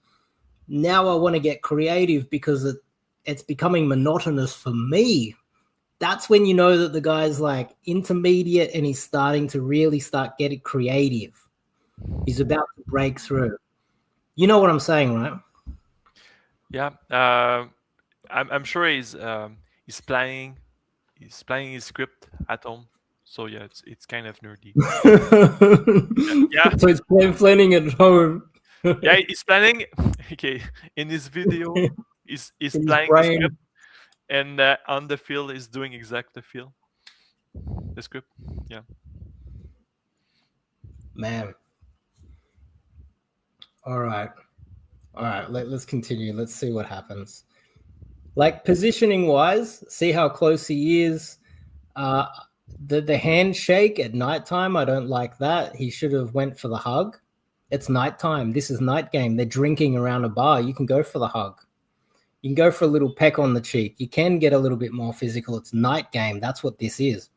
Now I want to get creative because it's becoming monotonous for me. That's when you know that the guy's like intermediate and he's starting to really start getting creative. He's about to break through. You know what I'm saying, right? Yeah. I'm sure he's planning his script at home. So yeah, it's kind of nerdy. Yeah. So it's planning at home. Yeah, he's planning. Okay, in his video, he's In planning his the brain. script, and on the field, he's doing exactly the script. Yeah. Man. All right. Let's continue. Let's see what happens. Like positioning wise, see how close he is. The handshake at nighttime, I don't like that. He should have went for the hug. It's nighttime. This is night game. They're drinking around a bar. You can go for the hug. You can go for a little peck on the cheek. You can get a little bit more physical. It's night game. That's what this is.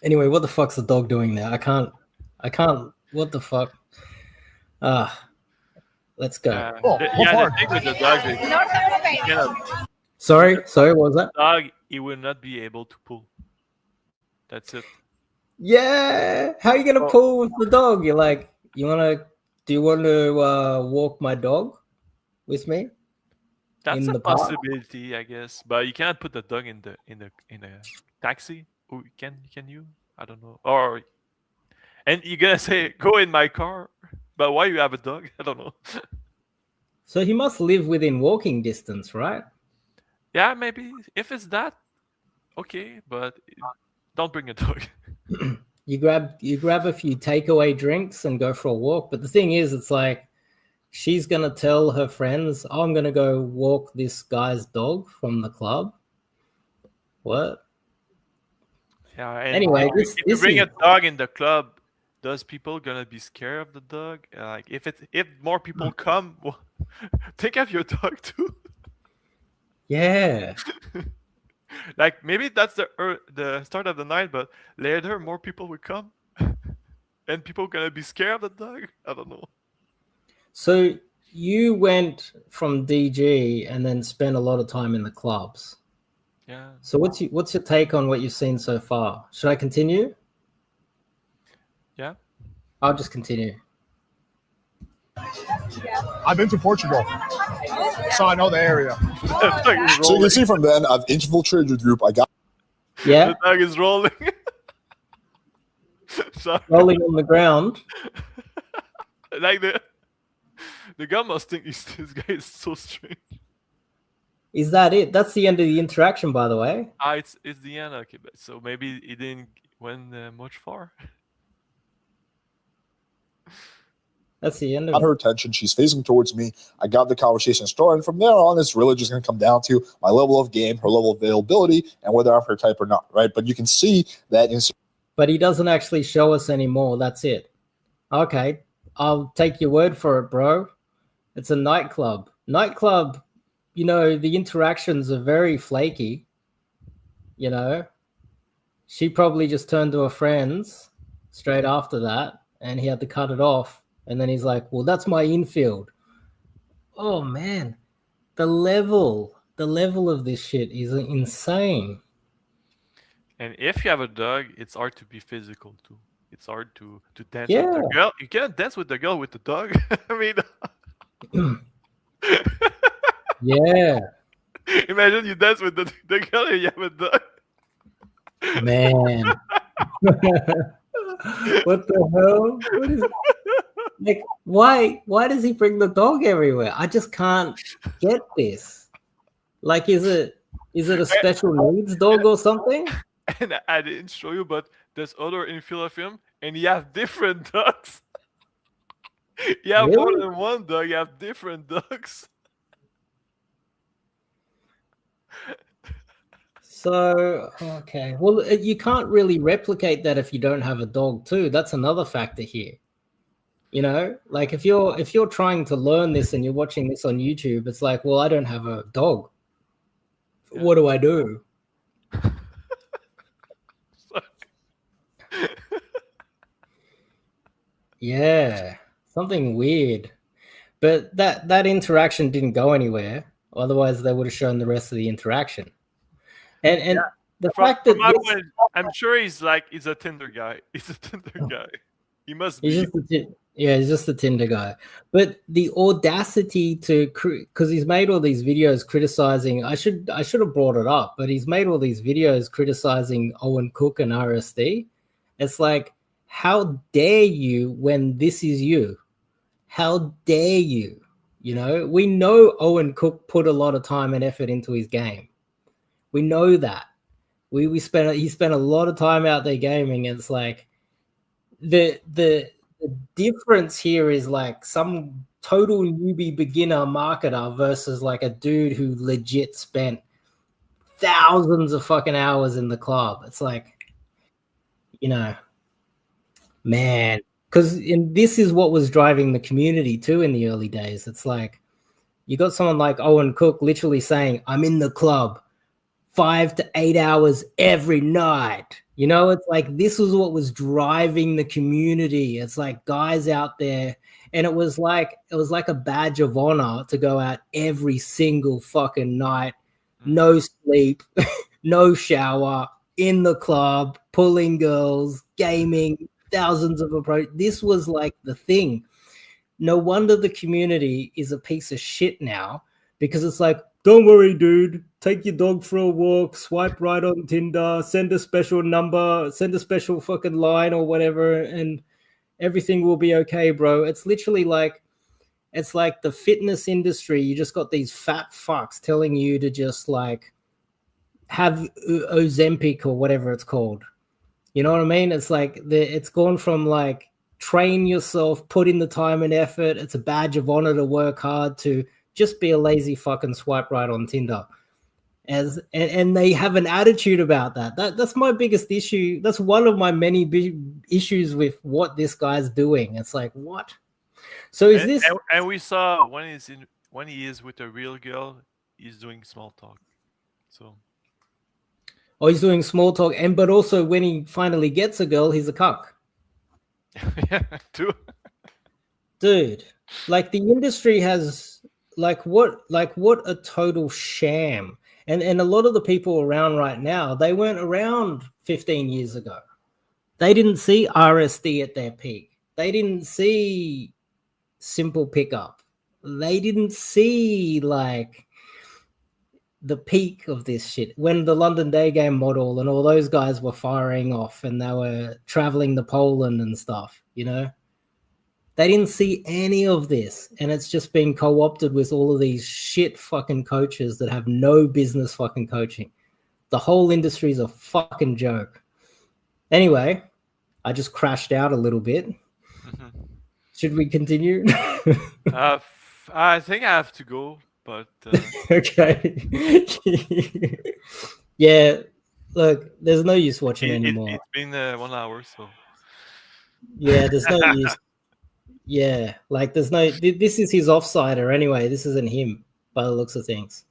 Anyway, what the fuck's the dog doing there? I can't. What the fuck? Let's go. The thing with the dog is Sorry, what was that? dog, he will not be able to pull. That's it. Yeah. How are you gonna pull with the dog? You're like, do you want to walk my dog with me? That's In a the park? possibility, I guess. But you cannot put the dog in a taxi. Oh, can you? I don't know. And you're gonna say, go in my car. But why you have a dog? I don't know. So he must live within walking distance, right? Yeah, maybe. If it's that, okay. But don't bring a dog. You grab a few takeaway drinks and go for a walk. But the thing is, it's like she's gonna tell her friends, "Oh, I'm gonna go walk this guy's dog from the club." What? Yeah. And Anyway, if you bring a dog in the club, does people gonna be scared of the dog? Like if more people come, well, take off your dog too. Yeah. Like maybe that's the start of the night, but later more people will come, and people gonna be scared of the dog. I don't know. So you went from DG and then spent a lot of time in the clubs. Yeah. So what's your take on what you've seen so far? Should I continue? Yeah. I'll just continue. I've been to Portugal, so I know the area. So you can see from then, I've infiltrated the group. I got. Yeah. The dog is rolling. Sorry. Rolling on the ground. Like the guy must think this guy is so strange. Is that it? That's the end of the interaction, by the way. It's the end. Okay, but so maybe it didn't went much far. That's the end of Got her attention. She's facing towards me. I got the conversation started. And from there on, it's really just going to come down to my level of game, her level of availability, and whether I'm her type or not, right? But you can see that in. But he doesn't actually show us anymore. That's it. Okay, I'll take your word for it, bro. It's a nightclub. Nightclub, the interactions are very flaky. She probably just turned to her friends straight after that, and he had to cut it off. And then he's like, well, that's my infield. Oh, man. The level of this shit is insane. And if you have a dog, it's hard to be physical too. It's hard to dance Yeah. with the girl. You can't dance with the girl with the dog. I mean, Yeah. imagine you dance with the girl and you have a dog. Man. What the hell? What is like why does he bring the dog everywhere? I just can't get this. Like is it a special needs dog or something? And I didn't show you, but there's other infield of him, and you have different dogs. You have more Really? than one dog. You have different dogs. So, okay. Well, you can't really replicate that if you don't have a dog too. That's another factor here. Like if you're trying to learn this and you're watching this on YouTube, it's like, well, I don't have a dog. Yeah. What do I do? Yeah, something weird. But that interaction didn't go anywhere. Otherwise, they would have shown the rest of the interaction. And the fact that I'm sure he's a Tinder guy. He's a Tinder guy. He must be. he's just a Tinder guy. But the audacity because he's made all these videos criticizing. I should have brought it up, but he's made all these videos criticizing Owen Cook and RSD. It's like, how dare you when this is you? How dare you? We know Owen Cook put a lot of time and effort into his game. We know that. He spent a lot of time out there gaming, and it's like the the difference here is like some total newbie beginner marketer versus like a dude who legit spent thousands of fucking hours in the club. It's like, you know, man, because this is what was driving the community too in the early days. It's like you got someone like Owen Cook literally saying, I'm in the club 5 to 8 hours every night. You know, it's like this was what was driving the community. It's like guys out there, and it was like a badge of honor to go out every single fucking night, no sleep, no shower, in the club, pulling girls, gaming, thousands of approach. This was like the thing. No wonder the community is a piece of shit now, because it's like, don't worry, dude. Take your dog for a walk, swipe right on Tinder, send a special number, send a special fucking line or whatever, and everything will be okay, bro. It's literally like, it's like the fitness industry. You just got these fat fucks telling you to just like have Ozempic or whatever it's called. You know what I mean? It's like it's gone from like train yourself, put in the time and effort. It's a badge of honor to work hard, to just be a lazy fucking swipe right on Tinder. And they have an attitude about that. That's my biggest issue. That's one of my many big issues with what this guy's doing. It's like, what? So is this? And we saw when he is with a real girl, he's doing small talk. So. Oh, he's doing small talk, but also when he finally gets a girl, he's a cuck. Yeah, too. Dude, like the industry has what a total sham. And a lot of the people around right now, they weren't around 15 years ago. They didn't see RSD at their peak. They didn't see simple pickup. They didn't see like the peak of this shit when the London Daygame model and all those guys were firing off and they were traveling to Poland and stuff, you know. They didn't see any of this, and it's just been co-opted with all of these shit fucking coaches that have no business fucking coaching. The whole industry is a fucking joke. Anyway, I just crashed out a little bit. Mm-hmm. Should we continue? I think I have to go, but okay. Yeah, look, there's no use watching anymore. It's been 1 hour, so yeah, there's no use. Yeah, like there's no. This is his offsider anyway. This isn't him by the looks of things.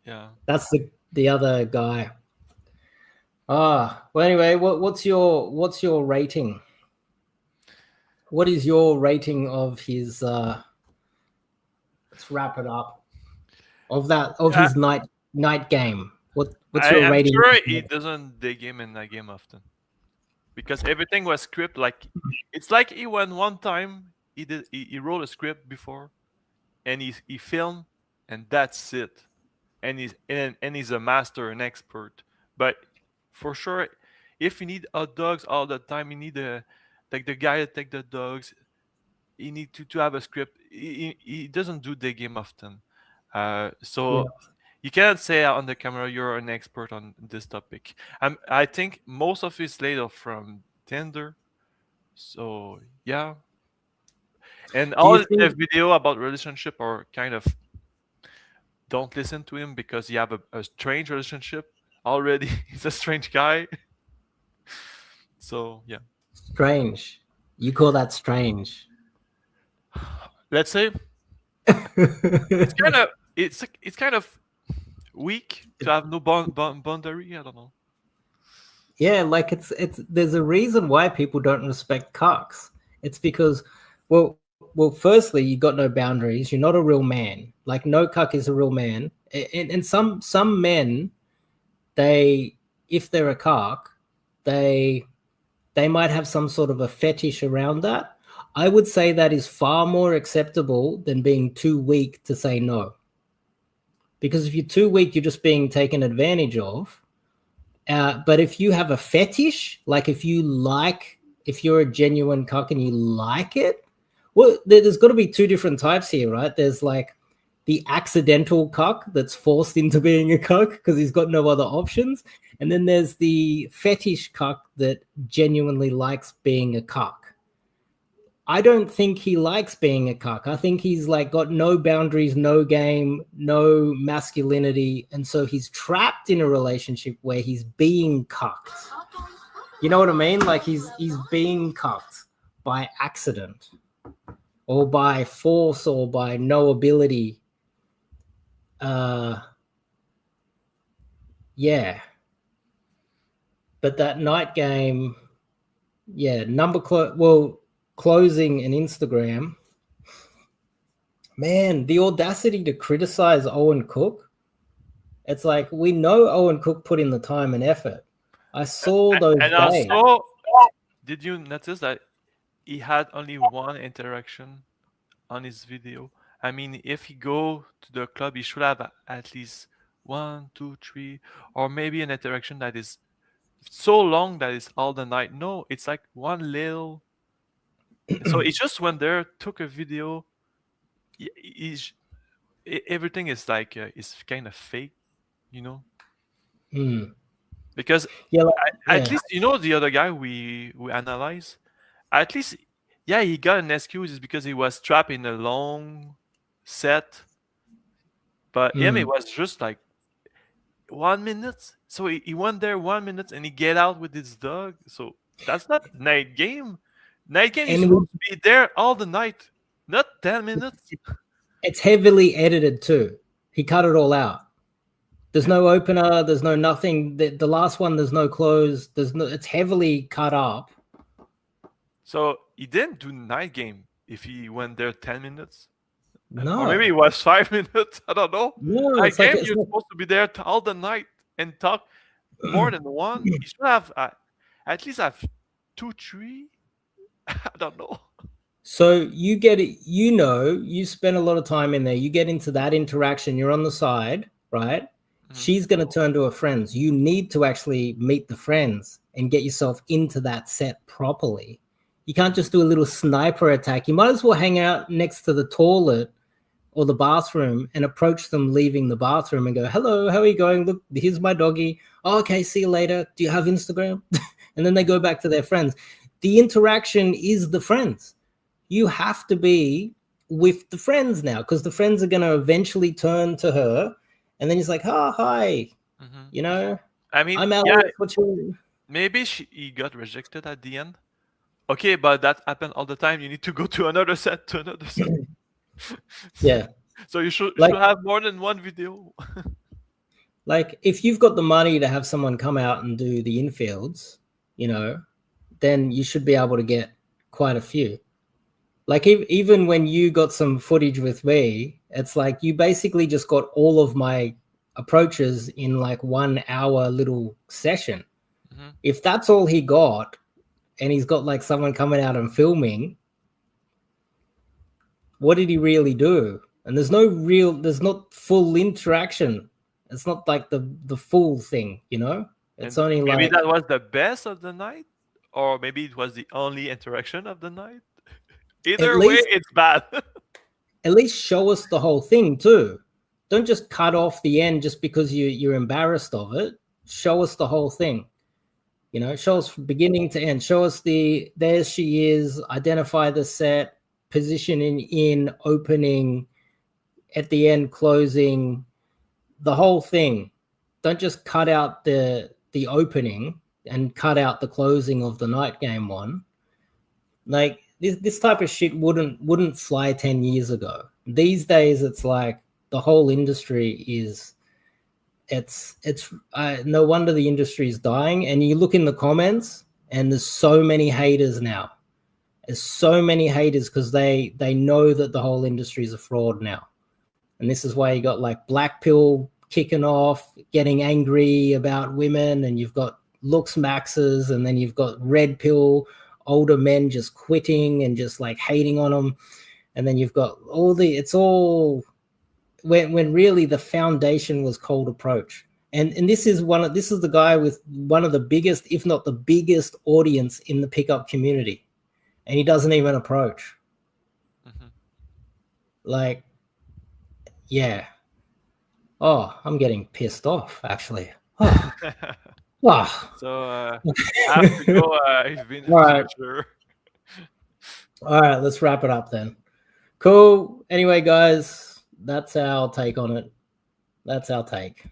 Yeah, that's the other guy. Well, anyway, what's your rating? What is your rating of his? Let's wrap it up. His night game. What's your rating? I'm sure he doesn't Daygame and night game often. Because everything was script, like it's like he went one time, he wrote a script before, and he filmed, and that's it, and he's a master, an expert. But for sure, if you need hot dogs all the time, you need the guy to take the dogs. You need to have a script. He doesn't do the game often, so. Yeah. You cannot say on the camera you're an expert on this topic. I think most of his later from Tinder. So yeah. And all the video about relationship are kind of don't listen to him because you have a strange relationship already. He's a strange guy. So yeah. Strange. You call that strange? Let's say it's kind of weak to have no boundary. I don't know. Yeah, like it's there's a reason why people don't respect cucks. It's because well firstly, you got no boundaries. You're not a real man. Like no cuck is a real man. And some men, if they're a cuck, they might have some sort of a fetish around that. I would say that is far more acceptable than being too weak to say no. Because if you're too weak, you're just being taken advantage of. But if you have a fetish, like if you're a genuine cuck and you like it, well, there's got to be two different types here, right? There's like the accidental cuck that's forced into being a cuck because he's got no other options. And then there's the fetish cuck that genuinely likes being a cuck. I don't think he likes being a cuck. I think he's like got no boundaries, no game, no masculinity, and so he's trapped in a relationship where he's being cucked. You know what I mean? Like he's being cucked by accident, or by force, or by no ability. Yeah. But that night game, yeah, closing an Instagram. Man, the audacity to criticize Owen Cook. It's like, we know Owen Cook put in the time and effort. I saw those and days. Also, did you notice that he had only one interaction on his video? I mean, if he go to the club, he should have at least 1, 2, 3, or maybe an interaction that is so long that it's all the night. No, it's like one little. So he just went there, took a video. Everything is like is kind of fake, you know. Because at least the other guy we analyze, at least he got an excuse is because he was trapped in a long set, but him it was just like 1 minute. So he went there 1 minute and he get out with his dog. So that's not night game. Night game is supposed to be there all the night, not 10 minutes. It's heavily edited too. He cut it all out. There's no opener. There's no nothing. The last one, there's no close. It's heavily cut up. So he didn't do night game if he went there 10 minutes. No. Or maybe it was 5 minutes. I don't know. No, night game, you're supposed to be there all the night and talk more than one. You should have at least have 2, 3. I don't know. So you get it. You spend a lot of time in there. You get into that interaction. You're on the side, right? She's going to turn to her friends. You need to actually meet the friends and get yourself into that set properly. You can't just do a little sniper attack. You might as well hang out next to the toilet or the bathroom and approach them leaving the bathroom and go, hello, how are you going? Look, here's my doggy. Oh, okay, see you later. Do you have Instagram? And then they go back to their friends. The interaction is the friends. You have to be with the friends now, because the friends are going to eventually turn to her. And then he's like, oh, hi. You know, I mean, I'm Alex. Maybe he got rejected at the end. Okay, but that happened all the time. You need to go to another set, Yeah. So you should have more than one video. Like, if you've got the money to have someone come out and do the infields, then you should be able to get quite a few. Like, even when you got some footage with me, it's like you basically just got all of my approaches in like 1 hour little session. If that's all he got, and he's got like someone coming out and filming, what did he really do? And there's not full interaction. It's not like the full thing, It's and only maybe like, that was the best of the night, or maybe it was the only interaction of the night. Either way, it's bad. At least show us the whole thing too. Don't just cut off the end just because you're embarrassed of it. Show us the whole thing. Show us from beginning to end. Show us there she is, identify the set, positioning in, opening, at the end, closing, the whole thing. Don't just cut out the opening and cut out the closing of the night game one. Like, this type of shit wouldn't fly 10 years ago. These days, it's like the whole industry is, it's no wonder the industry is dying. And you look in the comments and there's so many haters now. There's so many haters because they know that the whole industry is a fraud now. And this is why you got like Black Pill kicking off, getting angry about women, and you've got Looks Maxes, and then you've got Red Pill, older men just quitting and just like hating on them. And then you've got it's all when really the foundation was cold approach. And this is the guy with one of the biggest, if not the biggest audience in the pickup community. And he doesn't even approach. Like, yeah. Oh, I'm getting pissed off, actually. Oh. So I have to go. It's been a pleasure. All right, let's wrap it up then. Cool. Anyway, guys, that's our take on it. That's our take.